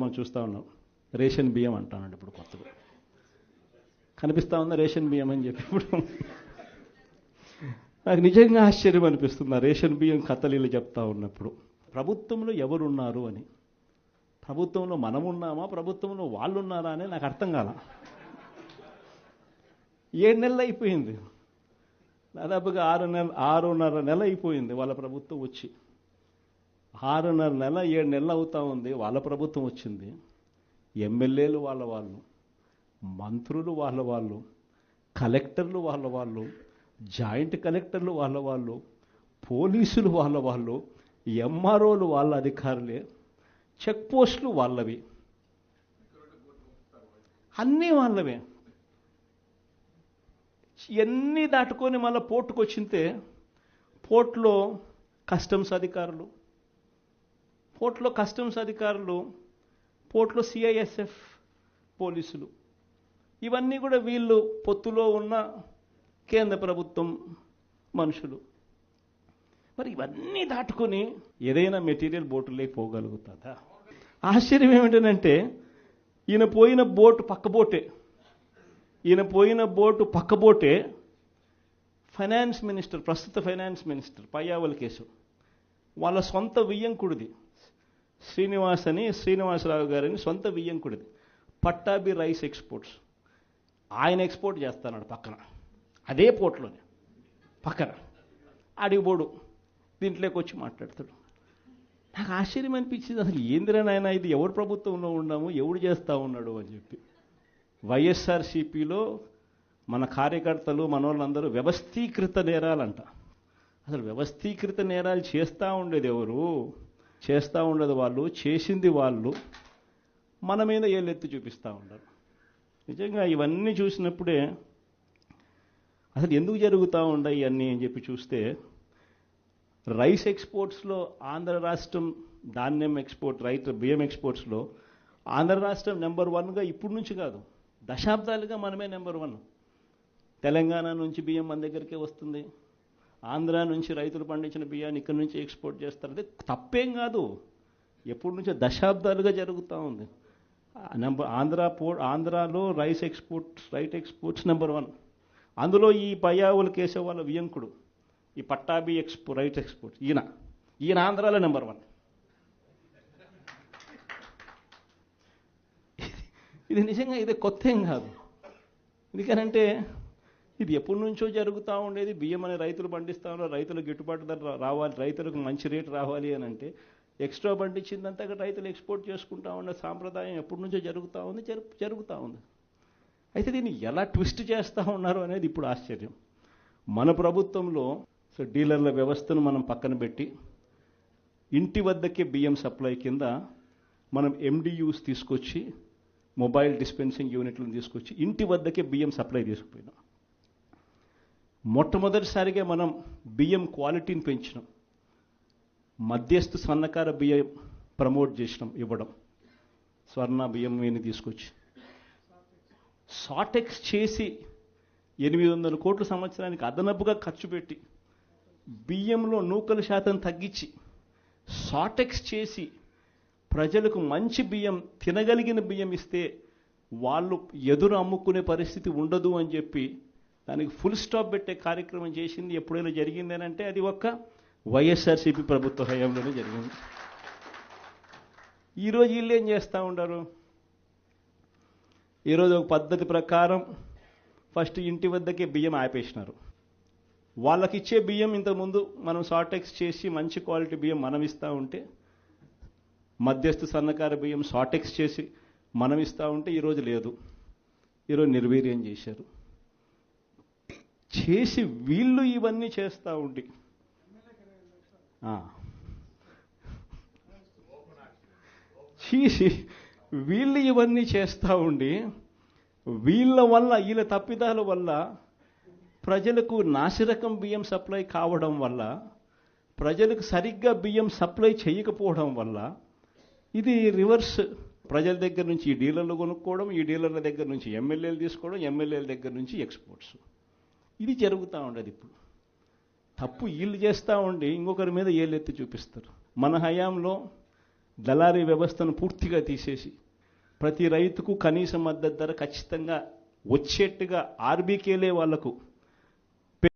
మనం చూస్తూ ఉన్నాం. రేషన్ బియ్యం అంటానండి ఇప్పుడు కొత్తగా కనిపిస్తూ ఉందా రేషన్ బియ్యం అని చెప్పి. ఇప్పుడు నాకు నిజంగా ఆశ్చర్యం అనిపిస్తుంది ఆ రేషన్ బియ్యం కథలీలు చెప్తా ఉన్నప్పుడు. ప్రభుత్వంలో ఎవరున్నారు అని, ప్రభుత్వంలో మనం ఉన్నామా, ప్రభుత్వంలో వాళ్ళు ఉన్నారా అని నాకు అర్థం కాల. 7 నెలలు అయిపోయింది, దాదాపుగా 6.5 నెల అయిపోయింది వాళ్ళ ప్రభుత్వం వచ్చి. 6.5 నెల 7 నెలలు అవుతా ఉంది వాళ్ళ ప్రభుత్వం వచ్చింది. ఎమ్మెల్యేలు వాళ్ళు, మంత్రులు వాళ్ళు, కలెక్టర్లు వాళ్ళు, జాయింట్ కలెక్టర్లు వాళ్ళు, పోలీసులు వాళ్ళు, ఎంఆర్ఓలు వాళ్ళ అధికారులే, చెక్ పోస్టులు వాళ్ళవి, అన్నీ వాళ్ళవే. ఇవన్నీ దాటుకొని మళ్ళీ పోర్టుకు వచ్చింటే పోర్టులో కస్టమ్స్ అధికారులు, పోర్టులో సిఐఎస్ఎఫ్ పోలీసులు, ఇవన్నీ కూడా వీళ్ళు పొత్తులో ఉన్న కేంద్ర ప్రభుత్వం మనుషులు. మరి ఇవన్నీ దాటుకొని ఏదైనా మెటీరియల్ బోటులోకి పోగలుగుతుందా? ఆశ్చర్యం ఏమిటంటే ఈయన పోయిన బోటు పక్క బోటే ఫైనాన్స్ మినిస్టర్, ప్రస్తుత ఫైనాన్స్ మినిస్టర్ పయ్యావుల కేశవ్ వాళ్ళ సొంత వియ్యంకుడిది, శ్రీనివాసరావు గారిని సొంత వియ్యంకుడిది, పట్టాభి రైస్ ఎక్స్పోర్ట్స్. ఆయన ఎక్స్పోర్ట్ చేస్తాడు పక్కన, అదే పోర్ట్లోనే పక్కన. అడిగిపోడు దీంట్లోకి వచ్చి మాట్లాడతాడు. నాకు ఆశ్చర్యం అనిపించింది, అసలు ఏందిరా నాయన ఇది, ఎవరు ప్రభుత్వంలో ఉన్నాము, ఎవడు చేస్తూ ఉన్నాడు అని చెప్పి. వైఎస్ఆర్సీపీలో మన కార్యకర్తలు మనోళ్ళందరూ వ్యవస్థీకృత నేరాలంట. అసలు వ్యవస్థీకృత నేరాలు చేస్తూ ఉండేది ఎవరు? చేస్తూ ఉండేది వాళ్ళు, చేసింది వాళ్ళు, మన మీద ఏళ్ళెత్తి చూపిస్తూ ఉండరు. నిజంగా ఇవన్నీ చూసినప్పుడే అసలు ఎందుకు జరుగుతూ ఉన్నాయి ఇవన్నీ అని చెప్పి చూస్తే, రైస్ ఎక్స్పోర్ట్స్లో ఆంధ్ర రాష్ట్రం, ధాన్యం ఎక్స్పోర్ట్, బియ్యం ఎక్స్పోర్ట్స్లో ఆంధ్ర రాష్ట్రం నెంబర్ 1గా ఇప్పుడు నుంచి కాదు, దశాబ్దాలుగా మనమే నెంబర్ 1. తెలంగాణ నుంచి బియ్యం మన దగ్గరికే వస్తుంది, ఆంధ్ర నుంచి రైతులు పండించిన బియ్యాన్ని ఇక్కడి నుంచి ఎక్స్పోర్ట్ చేస్తారు. అదే తప్పేం కాదు, ఎప్పటి నుంచో దశాబ్దాలుగా జరుగుతూ ఉంది. ఆంధ్రాలో రైస్ ఎక్స్పోర్ట్స్ నెంబర్ 1. అందులో ఈ పయ్యావుల కేశవ్ వాళ్ళ వియంకుడు, ఈ పట్టాభి రైట్ ఎక్స్పోర్ట్, ఈయన ఆంధ్రాలో నెంబర్ 1. ఇది నిజంగా ఇదే కొత్త ఏం కాదు. ఎందుకనంటే ఇది ఎప్పటి నుంచో జరుగుతూ ఉండేది. బియ్యం అనే రైతులు పండిస్తూ ఉన్నారు, రైతులకు గిట్టుబాటు ధర రావాలి, రైతులకు మంచి రేటు రావాలి అని అంటే ఎక్స్ట్రా పండించిందంతా రైతులు ఎక్స్పోర్ట్ చేసుకుంటూ ఉండే సాంప్రదాయం ఎప్పటి నుంచో జరుగుతూ ఉంది. అయితే దీన్ని ఎలా ట్విస్ట్ చేస్తూ ఉన్నారు అనేది ఇప్పుడు ఆశ్చర్యం. మన ప్రభుత్వంలో డీలర్ల వ్యవస్థను మనం పక్కన పెట్టి ఇంటి వద్దకే బియ్యం సప్లై కింద మనం MDUs తీసుకొచ్చి, మొబైల్ డిస్పెన్సింగ్ యూనిట్లను తీసుకొచ్చి ఇంటి వద్దకే బియ్యం సప్లై తీసుకుపోయినాం. మొట్టమొదటిసారిగా మనం బియ్యం క్వాలిటీని పెంచినాం, మధ్యస్థ సన్నకార బియ్యం ప్రమోట్ చేసినాం, ఇవ్వడం, స్వర్ణ బియ్యం వీని తీసుకొచ్చి సాటెక్స్ చేసి 800 కోట్ల సంవత్సరానికి అదనపుగా ఖర్చు పెట్టి బియ్యంలో నూకల శాతం తగ్గించి సాటెక్స్ చేసి ప్రజలకు మంచి బియ్యం, తినగలిగిన బియ్యం ఇస్తే వాళ్ళు ఎదురు అమ్ముకునే పరిస్థితి ఉండదు అని చెప్పి దానికి ఫుల్ స్టాప్ పెట్టే కార్యక్రమం చేసింది ఎప్పుడైనా జరిగిందని అంటే అది ఒక్క వైఎస్ఆర్సీపీ ప్రభుత్వ హయాంలోనే జరిగింది. ఈరోజు వీళ్ళు ఏం చేస్తూ ఉంటారు? ఈరోజు ఒక పద్ధతి ప్రకారం ఫస్ట్ ఇంటి వద్దకే బియ్యం ఆపేసినారు. వాళ్ళకి ఇచ్చే బియ్యం ఇంతకుముందు మనం సాటెక్స్ చేసి మంచి క్వాలిటీ బియ్యం మనం ఇస్తూ ఉంటే, మధ్యస్థ సన్నకార బియ్యం సాటెక్స్ చేసి మనం ఇస్తూ ఉంటే ఈరోజు లేదు. ఈరోజు నిర్వీర్యం చేశారు. చేసి వీళ్ళు ఇవన్నీ చేస్తూ ఉండి వీళ్ళ తప్పిదాల వల్ల ప్రజలకు నాసిరకం బియ్యం సప్లై కావడం వల్ల, ప్రజలకు సరిగ్గా బియ్యం సప్లై చేయకపోవడం వల్ల ఇది రివర్స్. ప్రజల దగ్గర నుంచి ఈ డీలర్లు కొనుక్కోవడం, ఈ డీలర్ల దగ్గర నుంచి ఎమ్మెల్యేలు తీసుకోవడం, ఎమ్మెల్యేల దగ్గర నుంచి ఎక్స్పోర్ట్స్. ఇది జరుగుతూ ఉండదు. ఇప్పుడు తప్పు వీళ్ళు చేస్తూ ఉండి ఇంకొకరి మీద ఏళ్ళెత్తి చూపిస్తారు. మన హయాంలో దళారీ వ్యవస్థను పూర్తిగా తీసేసి ప్రతి రైతుకు కనీస మద్దతు ధర ఖచ్చితంగా వచ్చేట్టుగా ఆర్బీకేలే వాళ్లకు